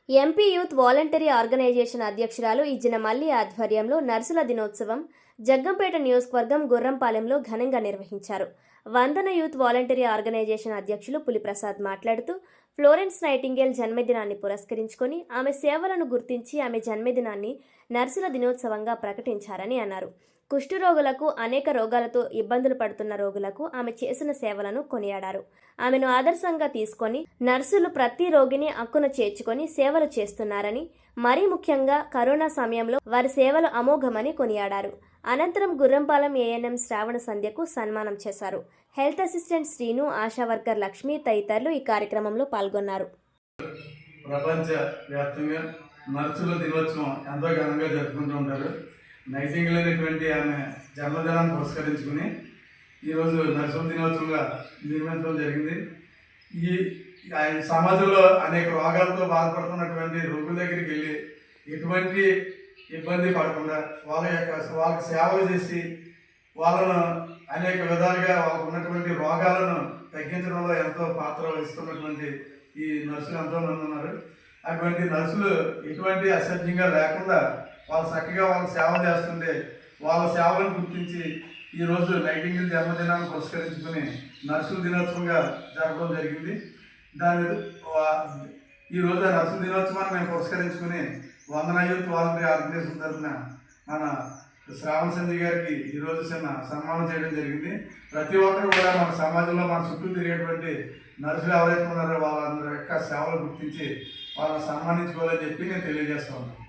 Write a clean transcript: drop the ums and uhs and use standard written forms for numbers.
MP youth voluntary organisation అధ్యక్షురాలు ఇజ్జిన మల్లి ఆధ్వర్యంలో నర్సుల దినోత్సవం జగ్గంపేట నియోజకవర్గం గుర్రంపాలెంలో ఘనంగా నిర్వహించారు. వందన యూత్ వాలంటరీ ఆర్గనైజేషన్ అధ్యక్షులు పులిప్రసాద్ మాట్లాడుతూ ఫ్లోరెన్స్ నైటింగేల్ జన్మదినాన్ని పురస్కరించుకొని ఆమె సేవలను గుర్తించి ఆమె జన్మదినాన్ని నర్సుల దినోత్సవంగా ప్రకటించారని అన్నారు. కుష్ఠరోగులకు, అనేక రోగాలతో ఇబ్బందులు పడుతున్న రోగులకు ఆమె చేసిన సేవలను కొనియాడారు. ఆమెను ఆదర్శంగా తీసుకొని నర్సులు ప్రతి రోగిని అక్కున చేర్చుకొని సేవలు చేస్తున్నారని, మరీ ముఖ్యంగా కరోనా సమయంలో వారి సేవలు అమోఘమని కొనియాడారు. అనంతరం గుర్రంపాలెం ఏఎన్ఎం శ్రావణ సంధ్యకు సన్మానం చేశారు. Health assistant Srinu, ASHA worker Lakshmi తదితరులు ఈ కార్యక్రమంలో పాల్గొన్నారు. ప్రపంచ వ్యాప్తంగా నర్సుల దినోత్సవం ఎంతో ఘనంగా జరుపుకుంటూ ఉంటారు. నైటింగేల్ అనేటువంటి ఆమె జన్మదినాన్ని పురస్కరించుకుని ఈరోజు నర్సుల దినోత్సవంగా నిర్వహించడం జరిగింది. ఈ సమాజంలో అనేక రోగాలతో బాధపడుతున్నటువంటి రోగుల దగ్గరికి వెళ్ళి ఎటువంటి ఇబ్బంది పడకుండా వాళ్ళకి సేవలు చేసి వాళ్ళను అనేక విధాలుగా వాళ్ళకు ఉన్నటువంటి రోగాలను తగ్గించడంలో ఎంతో పాత్ర వహిస్తున్నటువంటి ఈ నర్సులు ఎంతోమంది ఉన్నారు. అటువంటి నర్సులు ఎటువంటి అసభ్యంగా లేకుండా వాళ్ళు చక్కగా వాళ్ళ సేవలు చేస్తుంటే వాళ్ళ సేవలను గుర్తించి ఈరోజు నైటింగేల్ జన్మదినాన్ని పురస్కరించుకుని నర్సుల దినోత్సవంగా జరపడం జరిగింది. ఈరోజు ఆ నర్సుల దినోత్సవాన్ని మేము పురస్కరించుకుని వందన యూత్ వాలంటరీ ఆర్గనైజేషన్ తరఫున మన శ్రావణ సంధ్య గారికి ఈరోజు చిన్న సన్మానం చేయడం జరిగింది. ప్రతి ఒక్కరు కూడా మన సమాజంలో మన చుట్టూ తిరిగేటువంటి నర్సులు ఎవరైతే ఉన్నారో వాళ్ళందరి యొక్క సేవలు గుర్తించి వాళ్ళని సన్మానించుకోవాలని చెప్పి నేను తెలియజేస్తా ఉన్నాను.